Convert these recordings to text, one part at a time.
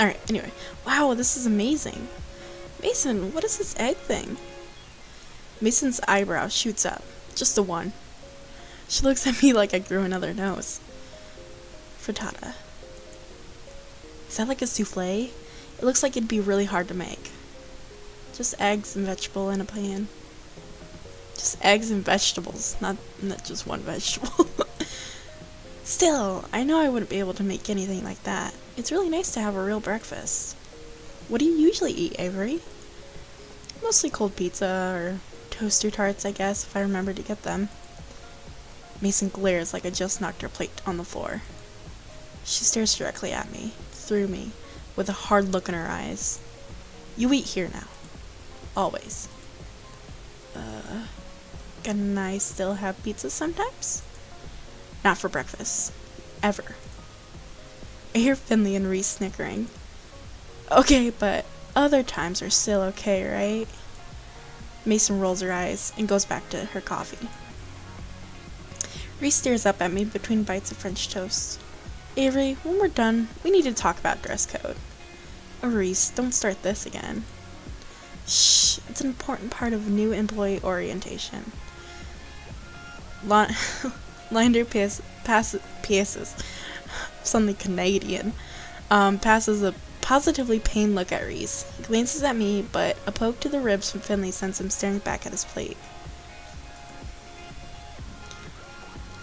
Alright, anyway. Wow, this is amazing. Mason, what is this egg thing? Mason's eyebrow shoots up. Just the one. She looks at me like I grew another nose. Frittata. Is that like a souffle? It looks like it'd be really hard to make. Just eggs and vegetable in a pan. Just eggs and vegetables, not just one vegetable. Still, I know I wouldn't be able to make anything like that. It's really nice to have a real breakfast. What do you usually eat, Avery? Mostly cold pizza or toaster tarts, I guess, if I remember to get them. Mason glares like I just knocked her plate on the floor. She stares directly at me, through me, with a hard look in her eyes. You eat here now. Always. Can I still have pizza sometimes? Not for breakfast. Ever. I hear Finley and Reese snickering. Okay, but other times are still okay, right? Mason rolls her eyes and goes back to her coffee. Reese stares up at me between bites of French toast. Avery, when we're done, we need to talk about dress code. Oh, Reese, don't start this again. Shh, it's an important part of new employee orientation. Lander passes something Canadian. Passes a positively pained look at Reese. He glances at me, but a poke to the ribs from Finley sends him staring back at his plate.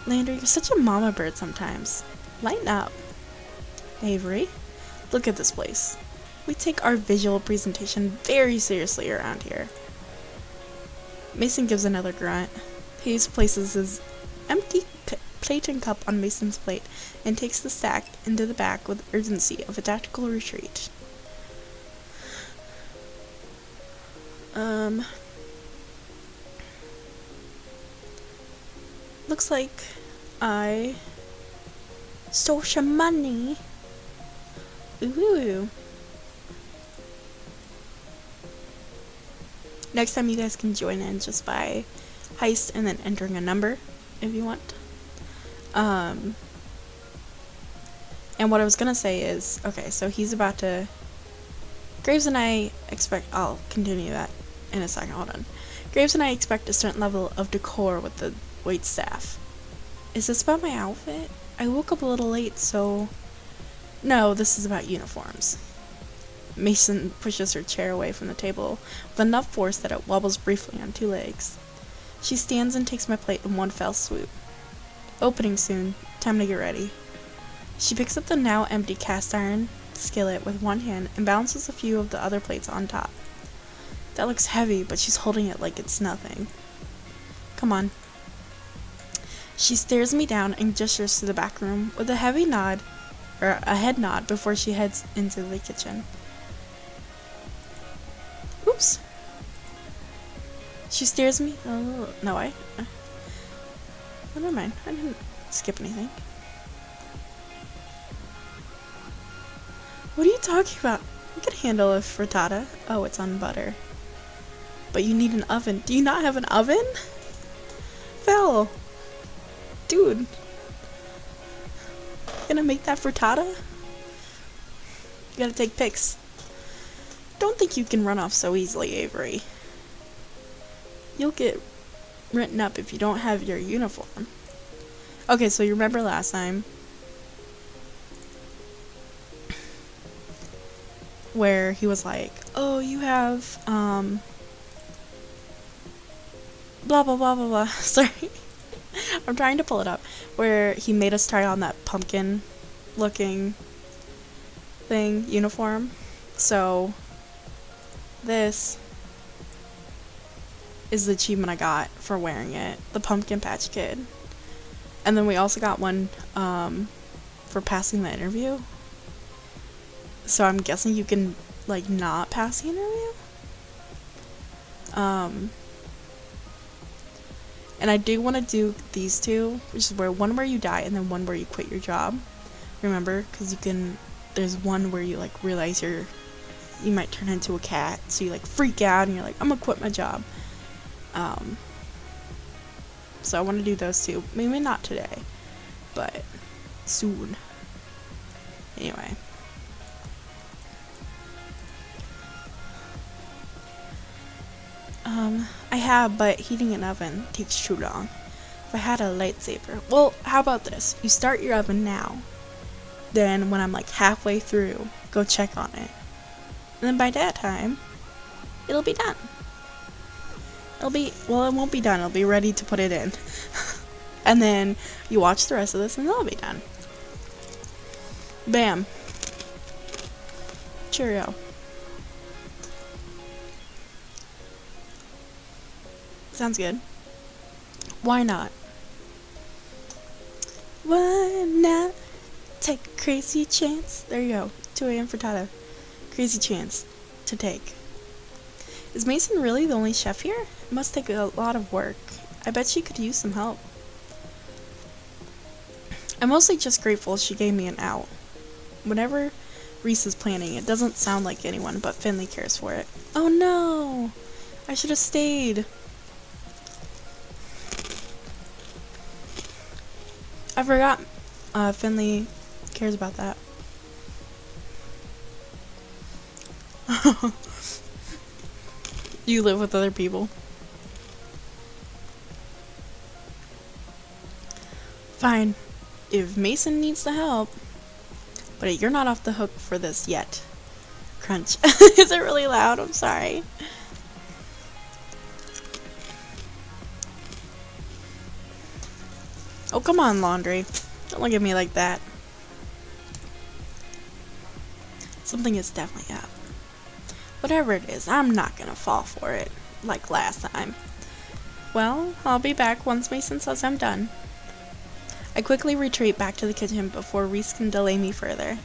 Lander, you're such a mama bird sometimes. Lighten up. Avery, look at this place. We take our visual presentation very seriously around here. Mason gives another grunt. He places his empty plate and cup on Mason's plate and takes the stack into the back with urgency of a tactical retreat. Looks like I stole some money. Ooh. Next time you guys can join in just by heist and then entering a number if you want. And what I was gonna say is, okay, so he's about to, Graves and I expect, I'll continue that in a second, hold on. Graves and I expect a certain level of decor with the wait staff. Is this about my outfit? I woke up a little late, so... No, this is about uniforms. Mason pushes her chair away from the table with enough force that it wobbles briefly on two legs. She stands and takes my plate in one fell swoop. Opening soon. Time to get ready. She picks up the now empty cast iron skillet with one hand and balances a few of the other plates on top. That looks heavy, but she's holding it like it's nothing. Come on. She stares me down and gestures to the back room with a heavy nod, or a head nod, before she heads into the kitchen. Oops. She stares me. Oh, no, oh, never mind. I didn't skip anything. What are you talking about? I could handle a frittata. Oh, it's on butter. But you need an oven. Do you not have an oven? Phil. Dude. Gonna make that frittata? You gotta take pics. Don't think you can run off so easily, Avery. You'll get written up if you don't have your uniform. Okay, so you remember last time where he was like, oh, you have, blah, blah, blah, blah, blah. Sorry. I'm trying to pull it up. Where he made us try on that pumpkin looking thing, uniform. So, this is the achievement I got for wearing it. The Pumpkin Patch Kid. And then we also got one, for passing the interview. So I'm guessing you can, like, not pass the interview? And I do want to do these two, which is one where you die and then one where you quit your job. Remember? Because you can, there's one where you, like, realize you might turn into a cat, so you, like, freak out and you're like, I'm gonna quit my job. So I want to do those two. Maybe not today, but soon. Anyway. I have, but heating an oven takes too long. If I had a lightsaber. Well, how about this? You start your oven now. Then when I'm like halfway through, go check on it. And then by that time, it'll be done. Well, it won't be done. It'll be ready to put it in. And then you watch the rest of this and it'll be done. Bam. Cheerio. Sounds good. Why not? Why not take a crazy chance? There you go. 2 a.m. frittata. Crazy chance to take. Is Mason really the only chef here? It must take a lot of work. I bet she could use some help. I'm mostly just grateful she gave me an out. Whenever Reese is planning, it doesn't sound like anyone but Finley cares for it. Oh no! I should have stayed. I forgot Finley cares about that. You live with other people. Fine. If Mason needs the help. But you're not off the hook for this yet. Crunch. Is it really loud? I'm sorry. Oh, come on, laundry. Don't look at me like that. Something is definitely up. Whatever it is, I'm not gonna fall for it, like last time. Well, I'll be back once Mason says I'm done. I quickly retreat back to the kitchen before Reese can delay me further.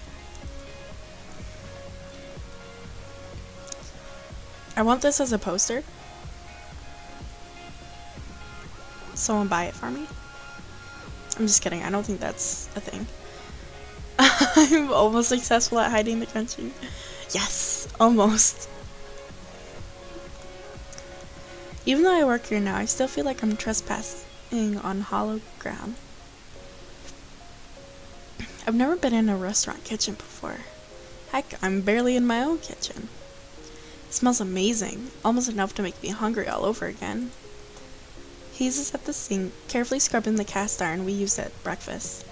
I want this as a poster. Someone buy it for me? I'm just kidding, I don't think that's a thing. I'm almost successful at hiding the crunching. Yes, almost. Even though I work here now, I still feel like I'm trespassing on hollow ground. I've never been in a restaurant kitchen before. Heck, I'm barely in my own kitchen. It smells amazing, almost enough to make me hungry all over again. Hayes is at the sink, carefully scrubbing the cast iron we used at breakfast.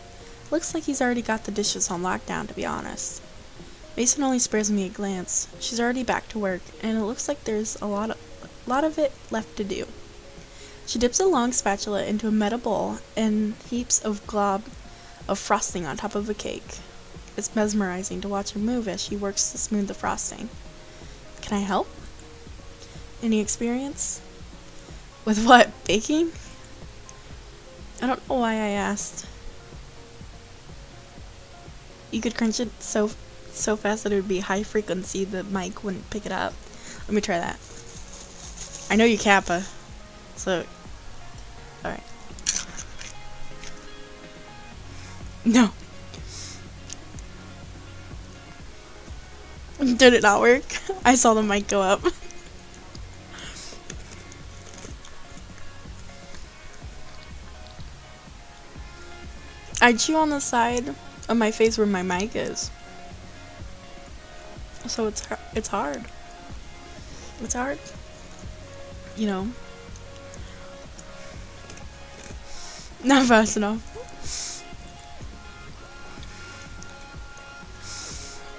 Looks like he's already got the dishes on lockdown, to be honest. Mason only spares me a glance. She's already back to work, and it looks like there's a lot of it left to do. She dips a long spatula into a metal bowl and heaps of glob of frosting on top of a cake. It's mesmerizing to watch her move as she works to smooth the frosting. Can I help? Any experience? With what? Baking? I don't know why I asked. You could crunch it so fast that it would be high frequency the mic wouldn't pick it up. Let me try that. I know you Kappa, so alright. No. Did it not work? I saw the mic go up. I chew on the side of my face where my mic is. So it's hard. It's hard. You know. Not fast enough.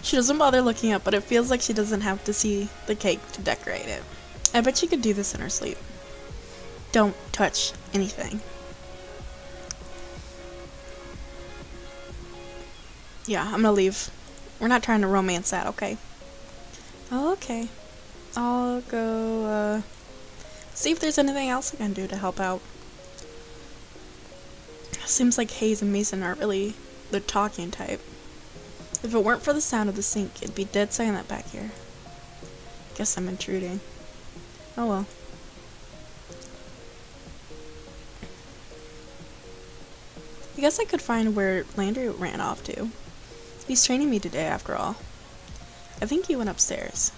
She doesn't bother looking up, but it feels like she doesn't have to see the cake to decorate it. I bet she could do this in her sleep. Don't touch anything. Yeah, I'm gonna leave. We're not trying to romance that, okay? Oh, okay. I'll go, see if there's anything else I can do to help out. Seems like Hayes and Mason aren't really the talking type. If it weren't for the sound of the sink, it'd be dead silent back here. Guess I'm intruding. Oh well. I guess I could find where Landry ran off to. He's training me today, after all. I think he went upstairs.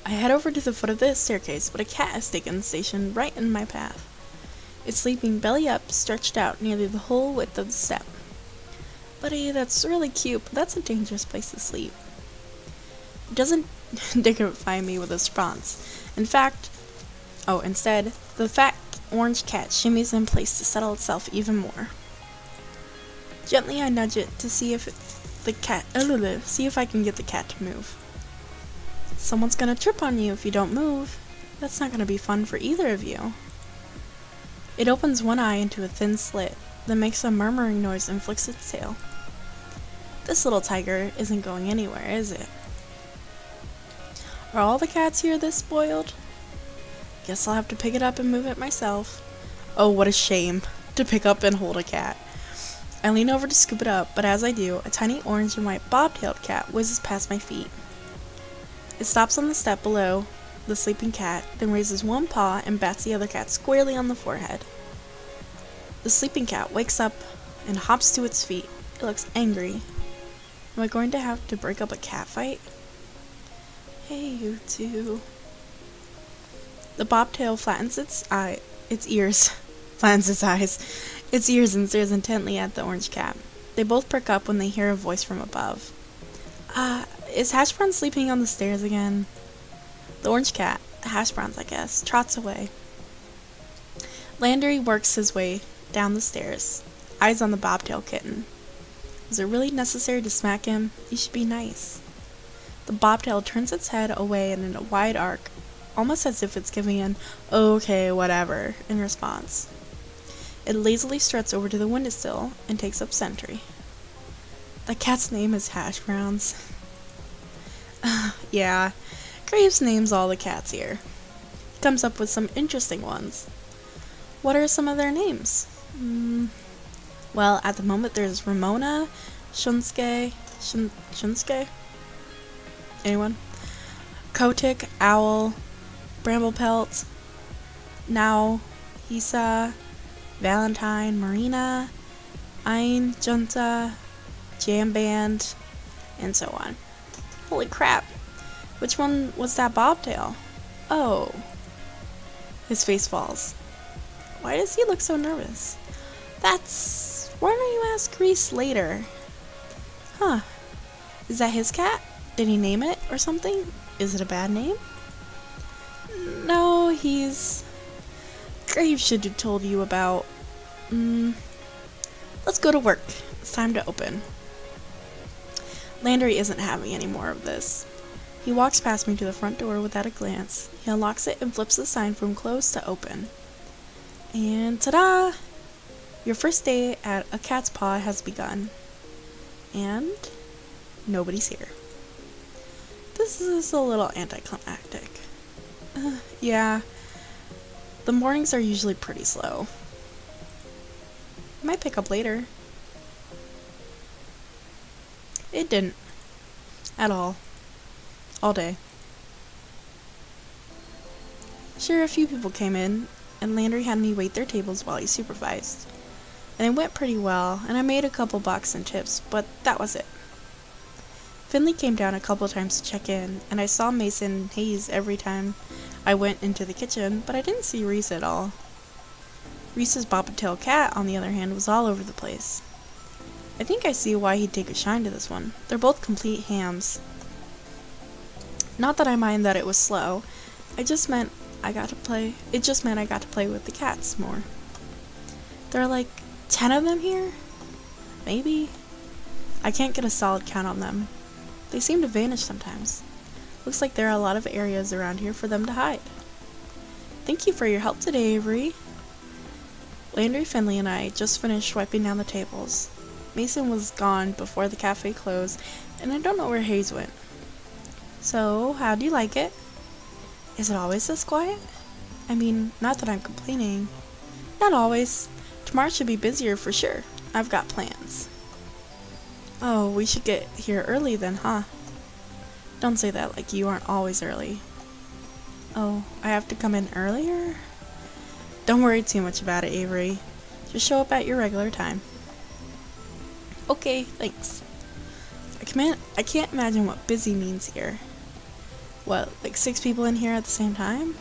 I head over to the foot of the staircase, but a cat has taken the station right in my path. It's sleeping belly up, stretched out nearly the whole width of the step. Buddy, that's really cute, but that's a dangerous place to sleep. It doesn't dignify me with a response. Instead, the fat orange cat shimmies in place to settle itself even more. Gently, I nudge it to see if I can get the cat to move. Someone's gonna trip on you if you don't move. That's not gonna be fun for either of you. It opens one eye into a thin slit, then makes a murmuring noise and flicks its tail. This little tiger isn't going anywhere, is it? Are all the cats here this spoiled? Guess I'll have to pick it up and move it myself. Oh, what a shame to pick up and hold a cat. I lean over to scoop it up, but as I do, a tiny orange and white bobtailed cat whizzes past my feet. It stops on the step below the sleeping cat, then raises one paw and bats the other cat squarely on the forehead. The sleeping cat wakes up and hops to its feet. It looks angry. Am I going to have to break up a cat fight? Hey, you two. The bobtail flattens its ears and stares intently at the orange cat. They both perk up when they hear a voice from above. Is Hash Brown sleeping on the stairs again? The orange cat, Hash Brown's I guess, trots away. Landry works his way down the stairs, eyes on the bobtail kitten. Is it really necessary to smack him? You should be nice. The bobtail turns its head away and in a wide arc, almost as if it's giving an okay, whatever in response. It lazily struts over to the windowsill and takes up sentry. The cat's name is Hash Browns. Yeah, Graves names all the cats here. Comes up with some interesting ones. What are some of their names? Well, at the moment there's Ramona, Shunsuke. Anyone? Kotick, Owl, Bramblepelt, Now, Hisa, Valentine, Marina, Ein, Junta, Jam Band, and so on. Holy crap. Which one was that bobtail? Oh. His face falls. Why does he look so nervous? Why don't you ask Reese later? Huh. Is that his cat? Did he name it or something? Is it a bad name? No, Graves should have told you about... Let's go to work. It's time to open. Landry isn't having any more of this. He walks past me to the front door without a glance. He unlocks it and flips the sign from closed to open. And ta-da! Your first day at a cat's paw has begun. And nobody's here. This is a little anticlimactic. Yeah, the mornings are usually pretty slow. Might pick up later. It didn't. At all. All day. Sure, a few people came in, and Landry had me wait their tables while he supervised. And it went pretty well, and I made a couple bucks in tips, but that was it. Finley came down a couple times to check in, and I saw Mason Hayes every time I went into the kitchen, but I didn't see Reese at all. Reese's bobtail cat, on the other hand, was all over the place. I think I see why he'd take a shine to this one. They're both complete hams. Not that I mind that it was slow. It just meant I got to play with the cats more. There are like 10 of them here? Maybe? I can't get a solid count on them. They seem to vanish sometimes. Looks like there are a lot of areas around here for them to hide. Thank you for your help today, Avery. Landry, Finley, and I just finished wiping down the tables. Mason was gone before the cafe closed, and I don't know where Hayes went. So, how do you like it? Is it always this quiet? I mean, not that I'm complaining. Not always. Tomorrow should be busier for sure. I've got plans. Oh, we should get here early then, huh? Don't say that like you aren't always early. Oh, I have to come in earlier? Don't worry too much about it, Avery. Just show up at your regular time. Okay, thanks. I can't imagine what busy means here. What, like 6 people in here at the same time?